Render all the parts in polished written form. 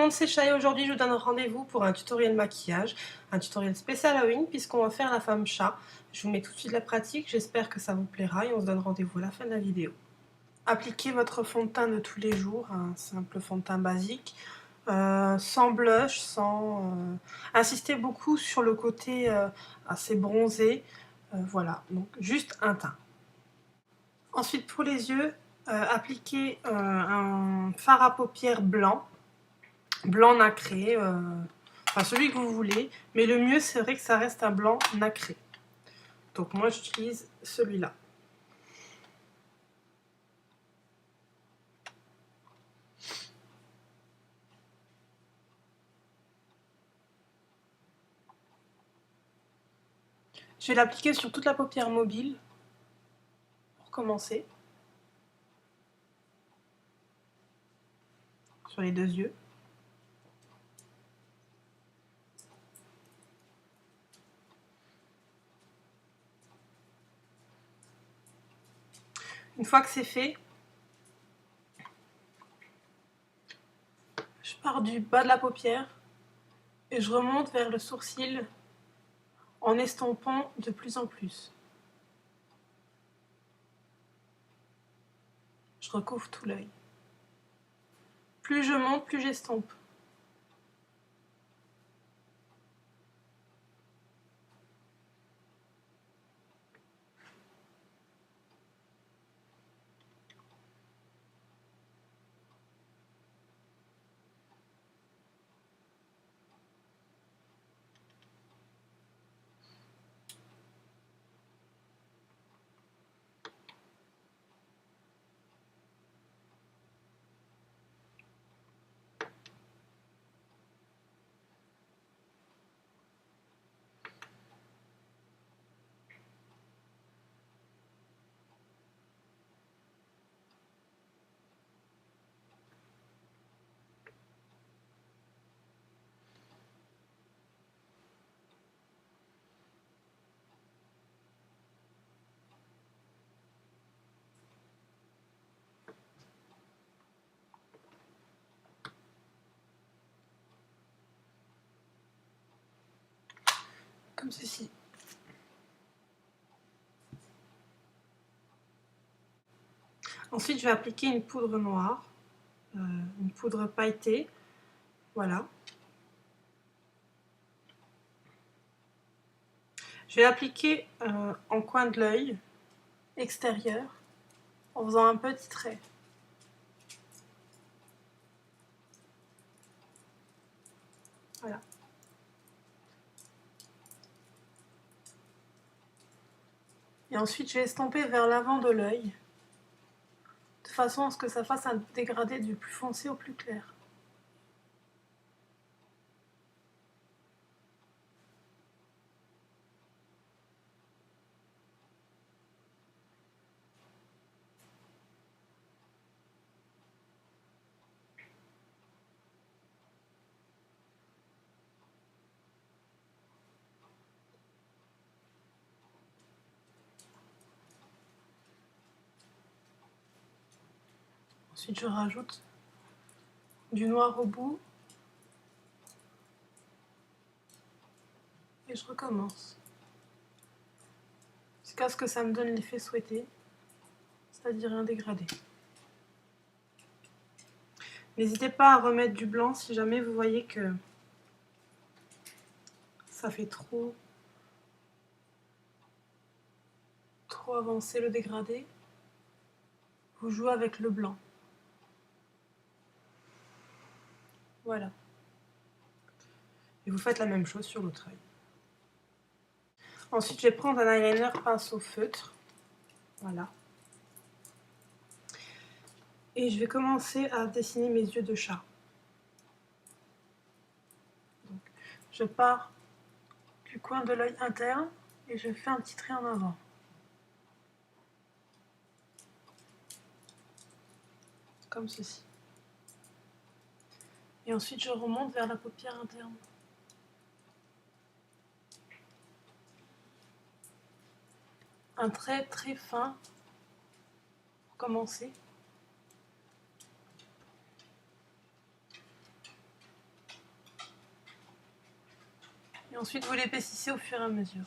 monde, c'est Chaya. Aujourd'hui je vous donne rendez-vous pour un tutoriel maquillage, un tutoriel spécial Halloween puisqu'on va faire la femme chat. Je vous mets tout de suite la pratique, j'espère que ça vous plaira et on se donne rendez-vous à la fin de la vidéo. Appliquez votre fond de teint de tous les jours, un simple fond de teint basique, sans blush, insistez beaucoup sur le côté assez bronzé, voilà, donc juste un teint. Ensuite pour les yeux, appliquez un fard à paupières blanc nacré, enfin celui que vous voulez, mais le mieux c'est vrai que ça reste un blanc nacré. Donc moi j'utilise celui-là. Je vais l'appliquer sur toute la paupière mobile pour commencer, sur les deux yeux. Une fois que c'est fait, je pars du bas de la paupière et je remonte vers le sourcil en estompant de plus en plus. Je recouvre tout l'œil. Plus je monte, plus j'estompe. Comme ceci. Ensuite, je vais appliquer une poudre noire, une poudre pailletée, voilà. Je vais l'appliquer en coin de l'œil extérieur, en faisant un petit trait. Voilà. Et ensuite, je vais estomper vers l'avant de l'œil, de façon à ce que ça fasse un dégradé du plus foncé au plus clair. Ensuite, je rajoute du noir au bout et je recommence. Jusqu'à ce que ça me donne l'effet souhaité, c'est-à-dire un dégradé. N'hésitez pas à remettre du blanc si jamais vous voyez que ça fait trop avancé le dégradé. Vous jouez avec le blanc. Voilà. Et vous faites la même chose sur l'autre œil. Ensuite, je vais prendre un eyeliner pinceau feutre. Voilà. Et je vais commencer à dessiner mes yeux de chat. Donc, je pars du coin de l'œil interne et je fais un petit trait en avant. Comme ceci. Et ensuite, je remonte vers la paupière interne. Un trait très fin pour commencer. Et ensuite, vous l'épaississez au fur et à mesure.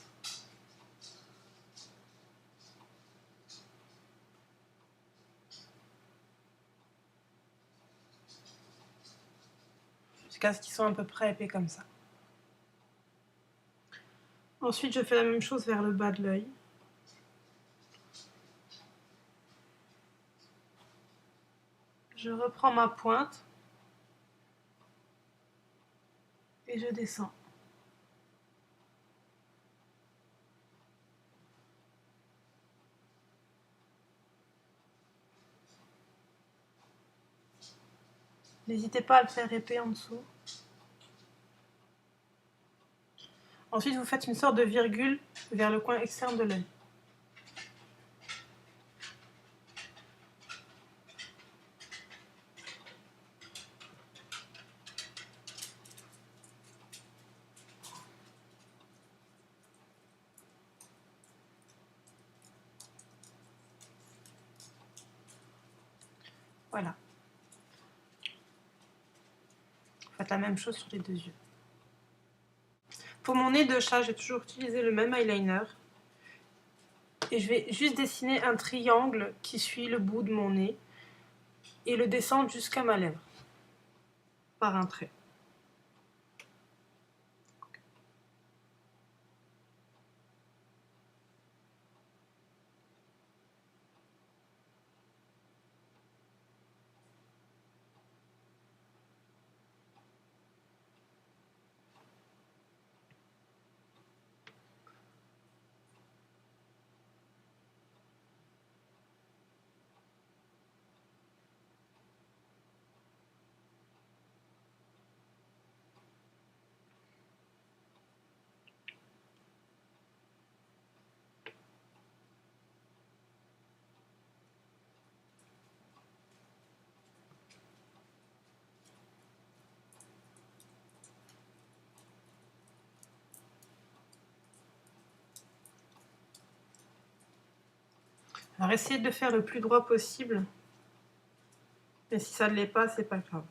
Jusqu'à ce qu'ils soient à peu près épais comme ça. Ensuite, je fais la même chose vers le bas de l'œil. Je reprends ma pointe et je descends. N'hésitez pas à le faire épais en dessous. Ensuite, vous faites une sorte de virgule vers le coin externe de l'œil. Voilà. Faites la même chose sur les deux yeux. Pour mon nez de chat, j'ai toujours utilisé le même eyeliner. Et je vais juste dessiner un triangle qui suit le bout de mon nez et le descendre jusqu'à ma lèvre par un trait. Alors essayez de le faire le plus droit possible. Mais si ça ne l'est pas, c'est pas grave.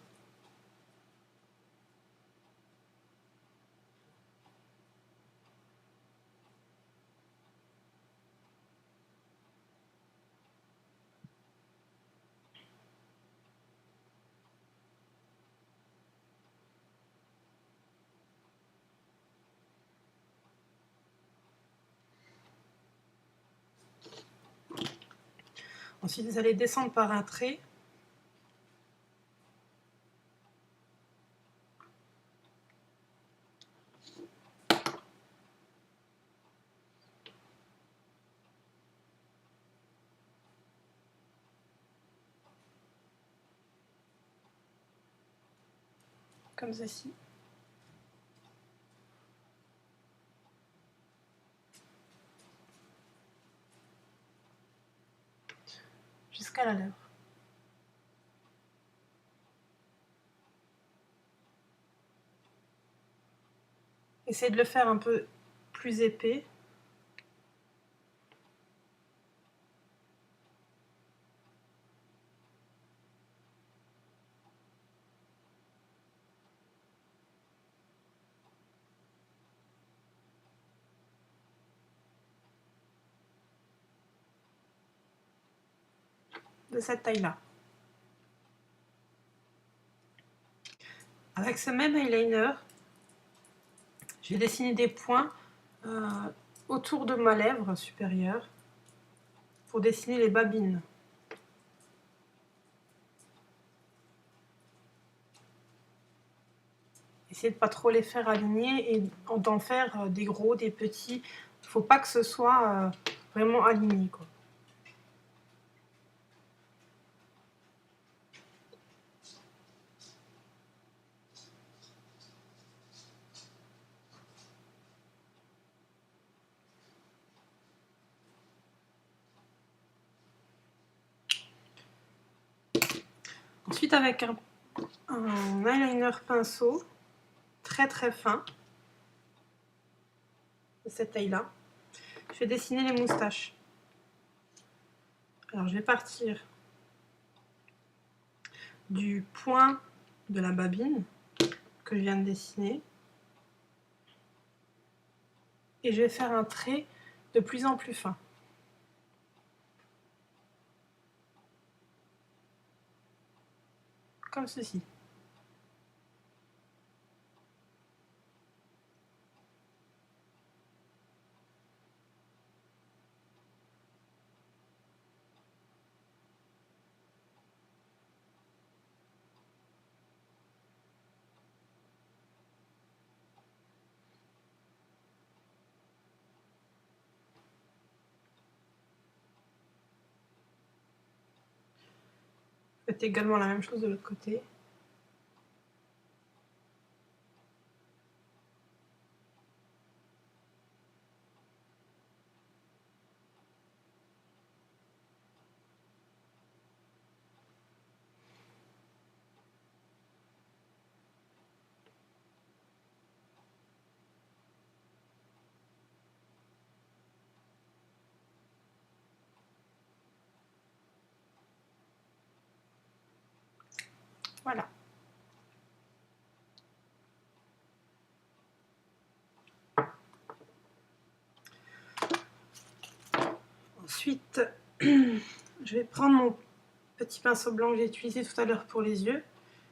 Ensuite, vous allez descendre par un trait. Comme ceci. Jusqu'à la lèvre. Essayez de le faire un peu plus épais. De cette taille-là. Avec ce même eyeliner, je vais dessiner des points autour de ma lèvre supérieure pour dessiner les babines. Essayez de ne pas trop les faire aligner et d'en faire des gros, des petits. Il ne faut pas que ce soit vraiment aligné, quoi. Ensuite, avec un eyeliner pinceau très très fin, de cette taille-là, je vais dessiner les moustaches. Alors, je vais partir du point de la babine que je viens de dessiner. et je vais faire un trait de plus en plus fin. Comme ceci. Faites également la même chose de l'autre côté. Voilà. Ensuite, je vais prendre mon petit pinceau blanc que j'ai utilisé tout à l'heure pour les yeux.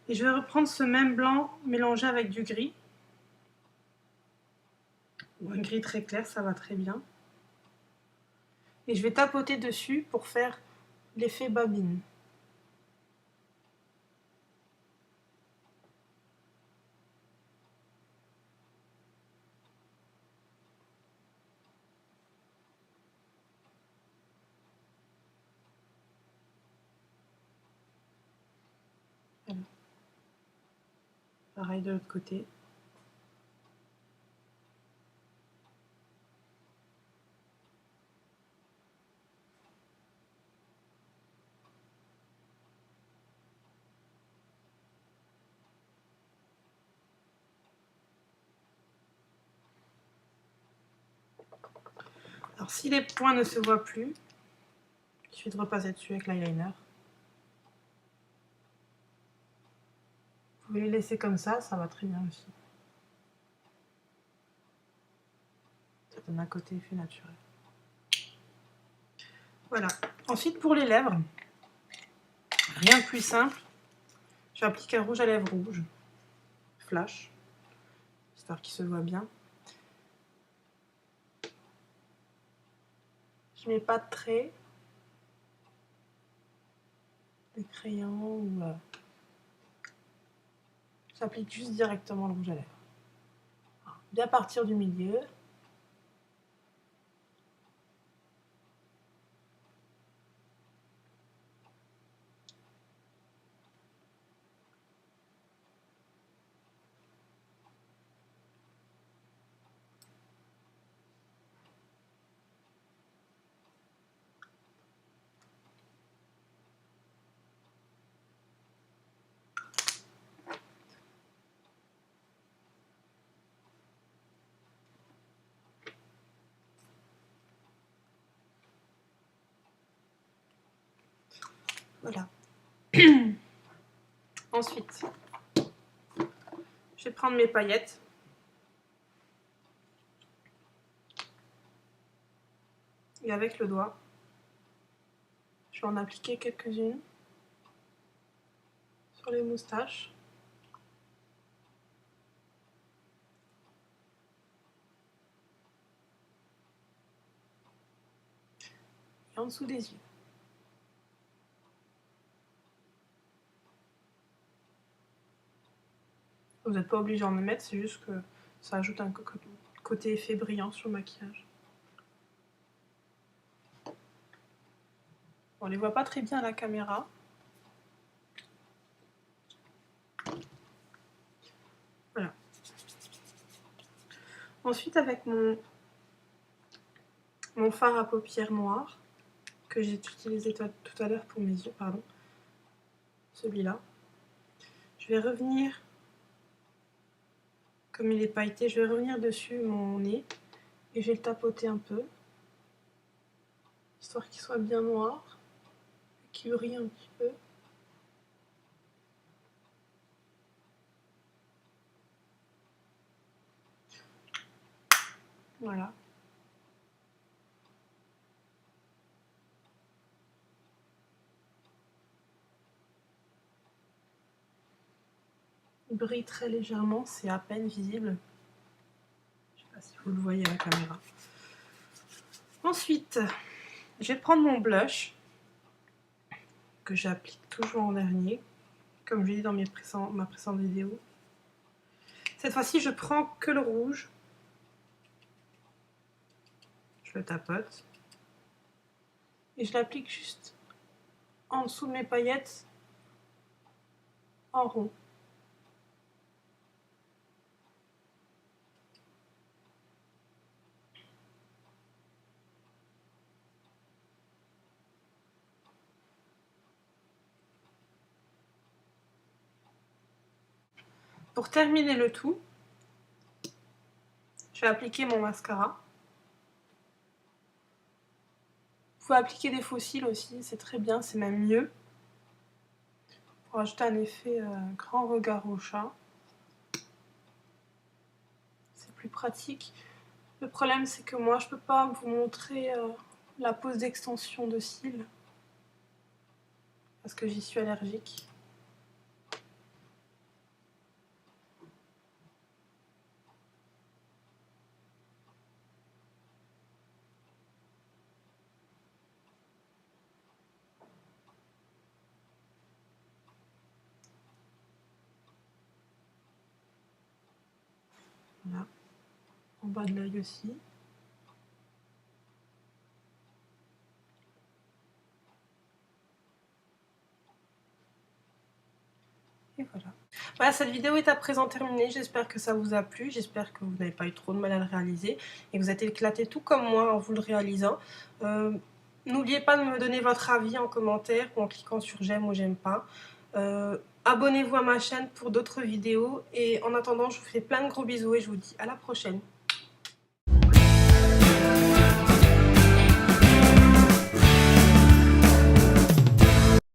Et je vais reprendre ce même blanc mélangé avec du gris. Ou un gris très clair, ça va très bien. Et je vais tapoter dessus pour faire l'effet babine. Voilà. Pareil de l'autre côté. Alors si les points ne se voient plus, il suffit de repasser dessus avec l'eyeliner. Vous pouvez les laisser comme ça va très bien aussi. Ça donne un côté effet naturel. Voilà. Ensuite pour les lèvres, rien de plus simple. J'applique un rouge à lèvres rouge, flash, histoire qu'il se voit bien. Je mets pas de trait, de crayon ou j'applique juste directement le rouge à lèvres. Bien partir du milieu. Voilà. Ensuite, je vais prendre mes paillettes. Et avec le doigt, je vais en appliquer quelques-unes sur les moustaches. Et en dessous des yeux. Vous n'êtes pas obligé d'en mettre, c'est juste que ça ajoute un côté effet brillant sur le maquillage. On les voit pas très bien à la caméra. Voilà. Ensuite, avec mon fard à paupières noir, que j'ai utilisé tout à l'heure pour mes yeux, pardon, celui-là, je vais revenir, comme il est pailleté, je vais revenir dessus mon nez et je vais le tapoter un peu, histoire qu'il soit bien noir, qu'il brille un petit peu. Voilà. brille très légèrement, c'est à peine visible. Je ne sais pas si vous le voyez à la caméra. Ensuite, je vais prendre mon blush que j'applique toujours en dernier, comme je l'ai dit dans ma précédente vidéo. Cette fois-ci, je prends que le rouge. Je le tapote. Et je l'applique juste en dessous de mes paillettes, en rond. Pour terminer le tout, je vais appliquer mon mascara. Vous pouvez appliquer des faux cils aussi, c'est très bien, c'est même mieux. Pour ajouter un effet grand regard au chat. C'est plus pratique. Le problème, c'est que moi, je ne peux pas vous montrer la pose d'extension de cils. Parce que j'y suis allergique. Voilà. En bas de l'œil aussi. Et voilà. Voilà, cette vidéo est à présent terminée. J'espère que ça vous a plu. J'espère que vous n'avez pas eu trop de mal à le réaliser et que vous êtes éclaté tout comme moi en vous le réalisant. N'oubliez pas de me donner votre avis en commentaire ou en cliquant sur j'aime ou j'aime pas. Abonnez-vous à ma chaîne pour d'autres vidéos et en attendant, je vous fais plein de gros bisous et je vous dis à la prochaine.